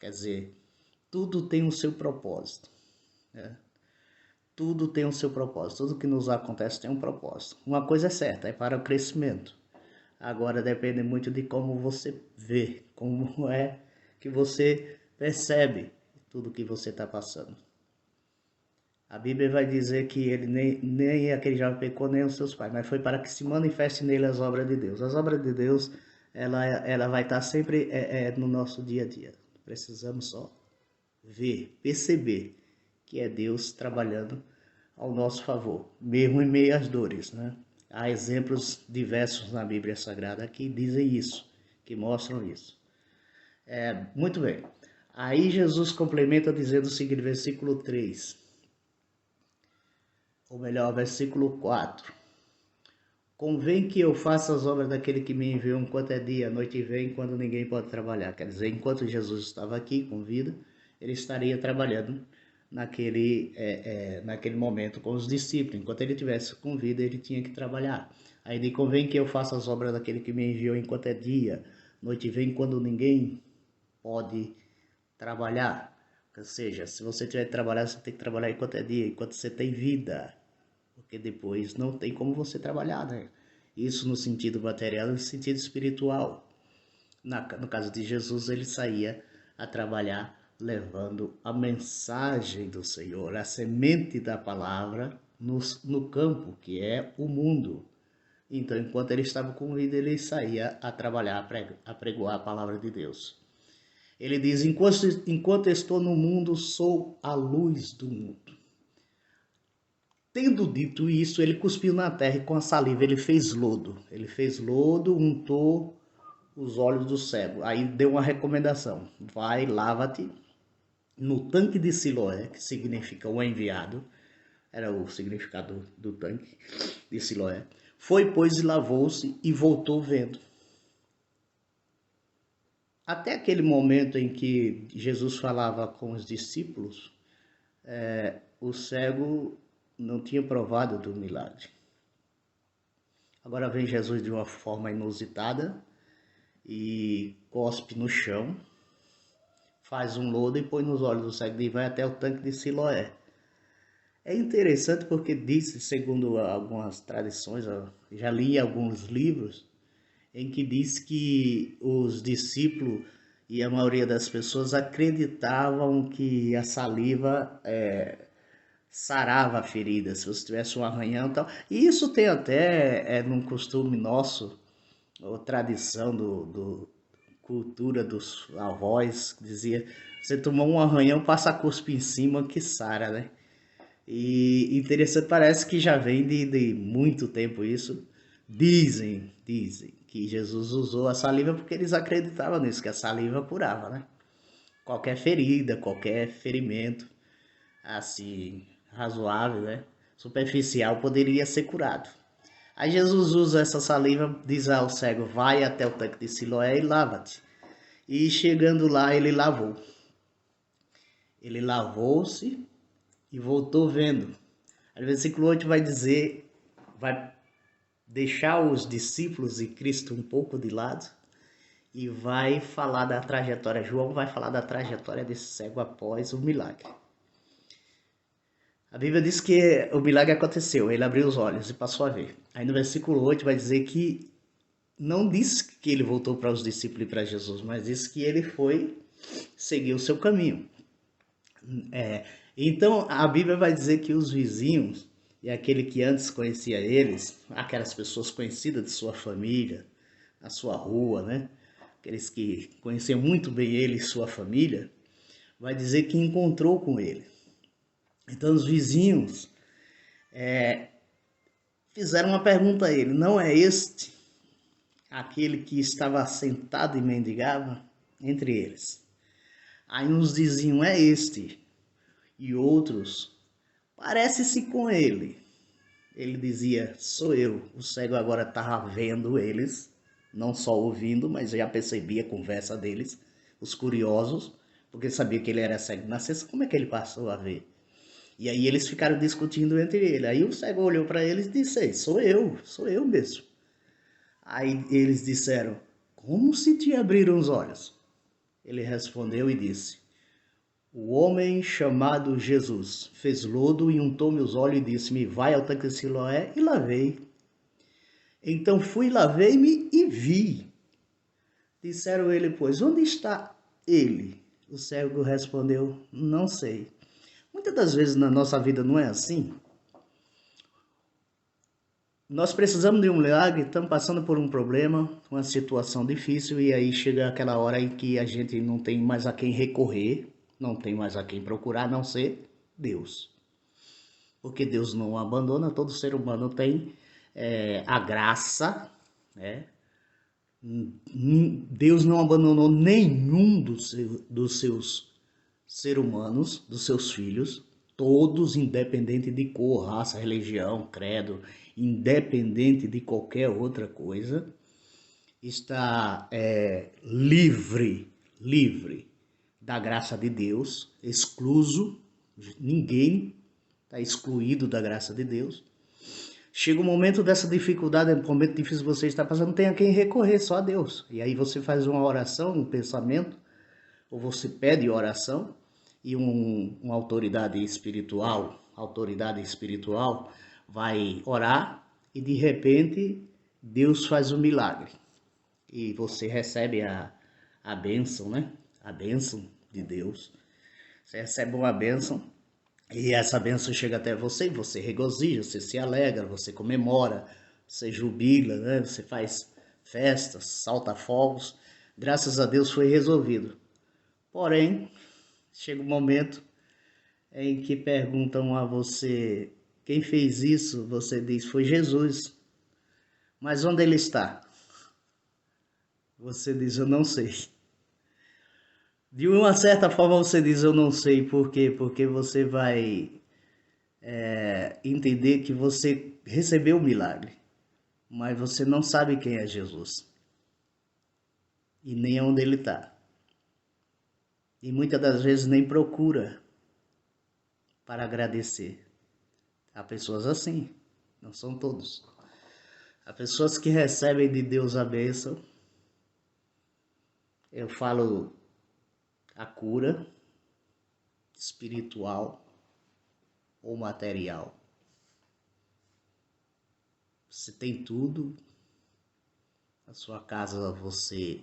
Quer dizer, tudo tem o seu propósito, né? Tudo tem o seu propósito, tudo que nos acontece tem um propósito. Uma coisa é certa, é para o crescimento. Agora depende muito de como você vê, como é que você percebe tudo que você está passando. A Bíblia vai dizer que ele nem aquele já pecou, nem os seus pais, mas foi para que se manifeste nele as obras de Deus. As obras de Deus, ela vai estar sempre no nosso dia a dia. Precisamos só ver, perceber que é Deus trabalhando ao nosso favor, mesmo em meio às dores, né? Há exemplos diversos na Bíblia Sagrada que dizem isso, que mostram isso. Muito bem. Aí Jesus complementa dizendo o seguinte, versículo 3, ou melhor, versículo 4. Convém que eu faça as obras daquele que me enviou enquanto é dia, noite vem, quando ninguém pode trabalhar. Quer dizer, enquanto Jesus estava aqui com vida, ele estaria trabalhando naquele momento com os discípulos. Enquanto ele tivesse com vida, ele tinha que trabalhar. Aí convém que eu faça as obras daquele que me enviou enquanto é dia, noite vem, quando ninguém pode trabalhar. Ou seja, se você tiver que trabalhar, você tem que trabalhar enquanto é dia, enquanto você tem vida. Porque depois não tem como você trabalhar, né? Isso no sentido material e no sentido espiritual. No caso de Jesus, ele saía a trabalhar levando a mensagem do Senhor, a semente da palavra no campo, que é o mundo. Então, enquanto ele estava com vida, ele saía a trabalhar, a pregoar a palavra de Deus. Ele diz, enquanto estou no mundo, sou a luz do mundo. Tendo dito isso, ele cuspiu na terra e com a saliva ele fez lodo. Ele fez lodo, untou os olhos do cego. Aí deu uma recomendação. Vai, lava-te no tanque de Siloé, que significa o enviado. Era o significado do tanque de Siloé. Foi, pois, e lavou-se e voltou vendo. Até aquele momento em que Jesus falava com os discípulos, o cego não tinha provado do milagre. Agora vem Jesus de uma forma inusitada e cospe no chão, faz um lodo e põe nos olhos do cego e vai até o tanque de Siloé. É interessante porque diz, segundo algumas tradições, eu já li alguns livros, em que diz que os discípulos e a maioria das pessoas acreditavam que a saliva sarava a ferida, se você tivesse um arranhão e tal. E isso tem até num costume nosso, ou tradição cultura dos avós, que dizia, você tomou um arranhão, passa a cuspe em cima que sara, né? E interessante, parece que já vem de muito tempo isso. Dizem que Jesus usou a saliva porque eles acreditavam nisso, que a saliva curava, né? Qualquer ferida, qualquer ferimento, assim, razoável, né? Superficial, poderia ser curado. Aí Jesus usa essa saliva, diz ao cego, vai até o tanque de Siloé e lava-te. E chegando lá, ele lavou. Ele lavou-se e voltou vendo. O versículo 8 vai dizer, vai deixar os discípulos e Cristo um pouco de lado e vai falar da trajetória. João vai falar da trajetória desse cego após o milagre. A Bíblia diz que o milagre aconteceu, ele abriu os olhos e passou a ver. Aí no versículo 8 vai dizer que não diz que ele voltou para os discípulos e para Jesus, mas diz que ele foi seguir o seu caminho. Então a Bíblia vai dizer que os vizinhos e aquele que antes conhecia eles, aquelas pessoas conhecidas de sua família, a sua rua, né? Aqueles que conheciam muito bem ele e sua família, vai dizer que encontrou com ele. Então os vizinhos fizeram uma pergunta a ele, não é este aquele que estava sentado e mendigava entre eles? Aí uns diziam, é este, e outros, parece-se com ele. Ele dizia, sou eu. O cego agora estava vendo eles, não só ouvindo, mas já percebia a conversa deles, os curiosos, porque sabia que ele era cego de nascença, como é que ele passou a ver? E aí eles ficaram discutindo entre eles. Aí o cego olhou para eles e disse, sou eu mesmo. Aí eles disseram, como se te abriram os olhos? Ele respondeu e disse: o homem chamado Jesus fez lodo e untou-me os olhos e disse-me: vai ao tanque de Siloé, e lavei. Então fui, lavei-me e vi. Disseram ele, pois, onde está ele? O cego respondeu: não sei. Muitas das vezes na nossa vida não é assim. Nós precisamos de um milagre, estamos passando por um problema, uma situação difícil, e aí chega aquela hora em que a gente não tem mais a quem recorrer, não tem mais a quem procurar, a não ser Deus. Porque Deus não abandona, todo ser humano tem a graça, né? Deus não abandonou nenhum dos seus seres humanos, dos seus filhos, todos, independente de cor, raça, religião, credo, independente de qualquer outra coisa, está livre da graça de Deus, excluso, ninguém está excluído da graça de Deus. Chega um momento dessa dificuldade, um momento difícil que você está passando, não tem a quem recorrer, só a Deus. E aí você faz uma oração, um pensamento, ou você pede oração, e uma autoridade espiritual vai orar, e de repente Deus faz um milagre. E você recebe a bênção, né? A bênção de Deus. Você recebe uma bênção, e essa bênção chega até você, e você regozija, você se alegra, você comemora, você jubila, né? Você faz festas, salta fogos. Graças a Deus foi resolvido. Porém, chega um momento em que perguntam a você: quem fez isso? Você diz: foi Jesus. Mas onde ele está? Você diz: eu não sei. De uma certa forma você diz: eu não sei. Por quê? Porque você vai entender que você recebeu o milagre, mas você não sabe quem é Jesus e nem onde ele está. E muitas das vezes nem procura para agradecer. Há pessoas assim, não são todos. Há pessoas que recebem de Deus a bênção. Eu falo a cura espiritual ou material. Você tem tudo, na sua casa você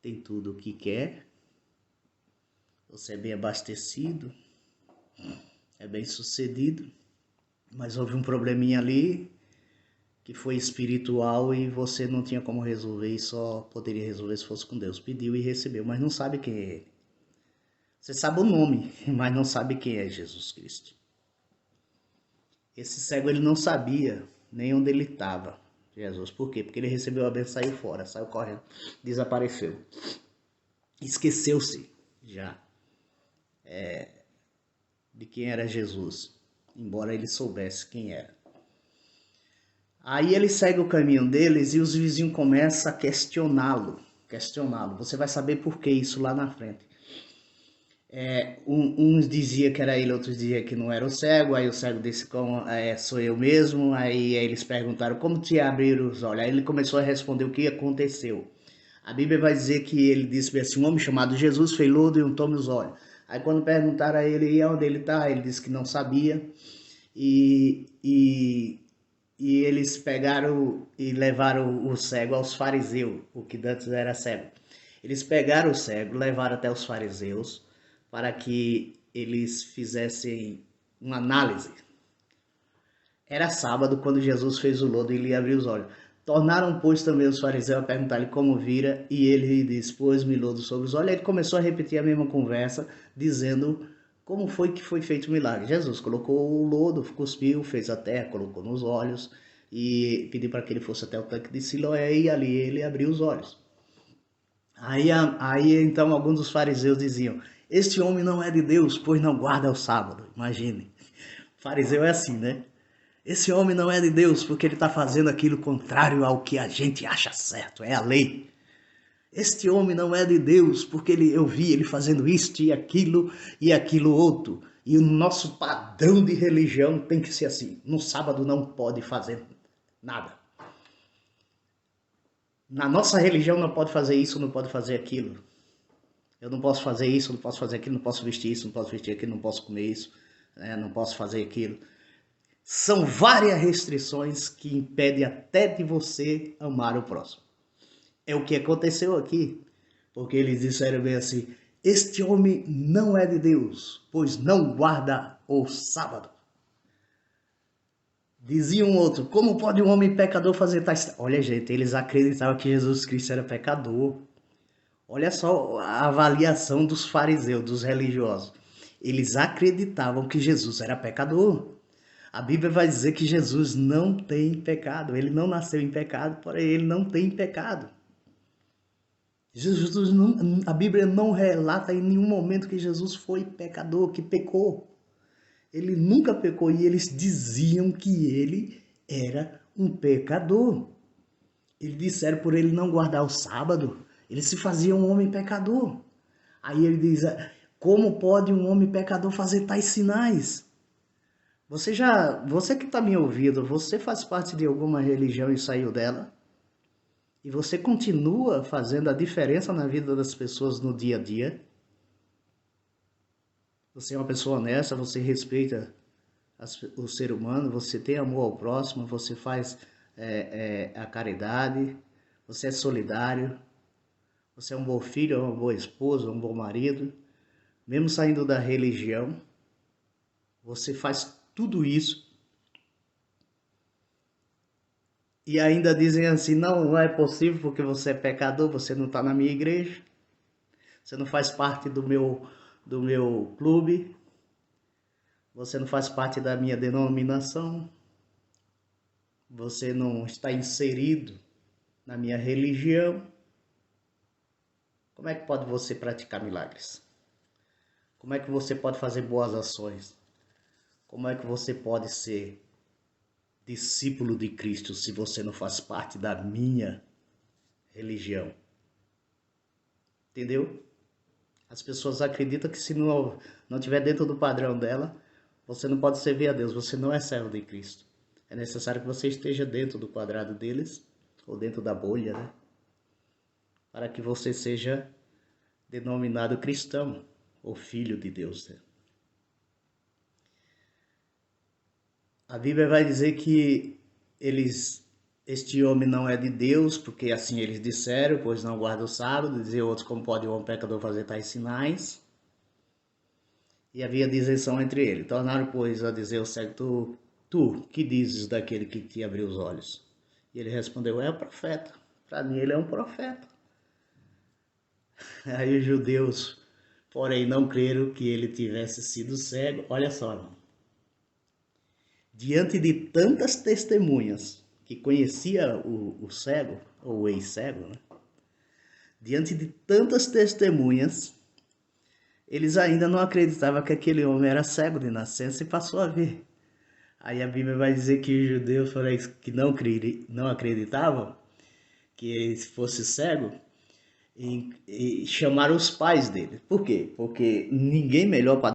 tem tudo o que quer, você é bem abastecido, é bem sucedido, mas houve um probleminha ali que foi espiritual e você não tinha como resolver e só poderia resolver se fosse com Deus. Pediu e recebeu, mas não sabe quem é ele. Você sabe o nome, mas não sabe quem é Jesus Cristo. Esse cego ele não sabia nem onde ele estava, Jesus. Por quê? Porque ele recebeu a bênção e saiu fora, saiu correndo, desapareceu. Esqueceu-se já de quem era Jesus, embora ele soubesse quem era. Aí ele segue o caminho deles e os vizinhos começam a questioná-lo. Você vai saber por que isso lá na frente. Uns diziam que era ele, outros diziam que não era o cego. Aí o cego disse: sou eu mesmo. Aí eles perguntaram: como te abriram os olhos? Aí ele começou a responder o que aconteceu. A Bíblia vai dizer que ele disse assim: um homem chamado Jesus fez lodo e untou-me os olhos. Aí quando perguntaram a ele onde ele está, ele disse que não sabia. E eles pegaram e levaram o cego aos fariseus, o que antes era cego. Eles pegaram o cego, levaram até os fariseus para que eles fizessem uma análise. Era sábado quando Jesus fez o lodo e lhe abriu os olhos. Tornaram, pois, também os fariseus a perguntar-lhe como vira, e ele lhe disse: pôs-me lodo sobre os olhos. Ele começou a repetir a mesma conversa, dizendo como foi que foi feito o milagre. Jesus colocou o lodo, cuspiu, fez a terra, colocou nos olhos e pediu para que ele fosse até o tanque de Siloé, e ali ele abriu os olhos. Aí então alguns dos fariseus diziam: este homem não é de Deus, pois não guarda o sábado. Imagine, fariseu é assim, né? Esse homem não é de Deus porque ele está fazendo aquilo contrário ao que a gente acha certo, é a lei. Este homem não é de Deus porque eu vi ele fazendo isto e aquilo outro. E o nosso padrão de religião tem que ser assim: no sábado não pode fazer nada. Na nossa religião não pode fazer isso, não pode fazer aquilo. Eu não posso fazer isso, não posso fazer aquilo, não posso vestir isso, não posso vestir aquilo, não posso comer isso, né? Não posso fazer aquilo. São várias restrições que impedem até de você amar o próximo. É o que aconteceu aqui, porque eles disseram bem assim: este homem não é de Deus, pois não guarda o sábado. Dizia um outro: como pode um homem pecador fazer tais... Olha, gente, eles acreditavam que Jesus Cristo era pecador. Olha só a avaliação dos fariseus, dos religiosos. Eles acreditavam que Jesus era pecador. A Bíblia vai dizer que Jesus não tem pecado. Ele não nasceu em pecado, porém ele não tem pecado. Jesus não, a Bíblia não relata em nenhum momento que Jesus foi pecador, que pecou. Ele nunca pecou e eles diziam que ele era um pecador. Eles disseram por ele não guardar o sábado, ele se fazia um homem pecador. Aí ele diz: como pode um homem pecador fazer tais sinais? Você que está me ouvindo, você faz parte de alguma religião e saiu dela? E você continua fazendo a diferença na vida das pessoas no dia a dia? Você é uma pessoa honesta, você respeita o ser humano, você tem amor ao próximo, você faz a caridade, você é solidário, você é um bom filho, uma boa esposa, um bom marido. Mesmo saindo da religião, você faz tudo isso. E ainda dizem assim: não é possível porque você é pecador, você não está na minha igreja, você não faz parte do meu clube, você não faz parte da minha denominação, você não está inserido na minha religião. Como é que pode você praticar milagres? Como é que você pode fazer boas ações? Como é que você pode ser discípulo de Cristo se você não faz parte da minha religião? Entendeu? As pessoas acreditam que se não estiver dentro do padrão dela, você não pode servir a Deus, você não é servo de Cristo. É necessário que você esteja dentro do quadrado deles, ou dentro da bolha, né? Para que você seja denominado cristão, ou filho de Deus, né? A Bíblia vai dizer que este homem não é de Deus, porque assim eles disseram, pois não guarda o sábado. Dizer outros: como pode um pecador fazer tais sinais? E havia disenção entre eles. Tornaram, pois, a dizer ao cego: tu, que dizes daquele que te abriu os olhos? E ele respondeu: é o profeta. Para mim ele é um profeta. Aí os judeus, porém, não creram que ele tivesse sido cego. Olha só, irmão. Diante de tantas testemunhas que conhecia o cego, ou o ex-cego, né? Diante de tantas testemunhas, eles ainda não acreditavam que aquele homem era cego de nascença e passou a ver. Aí a Bíblia vai dizer que os judeus que não acreditavam que ele fosse cego e chamaram os pais dele. Por quê? Porque ninguém melhor para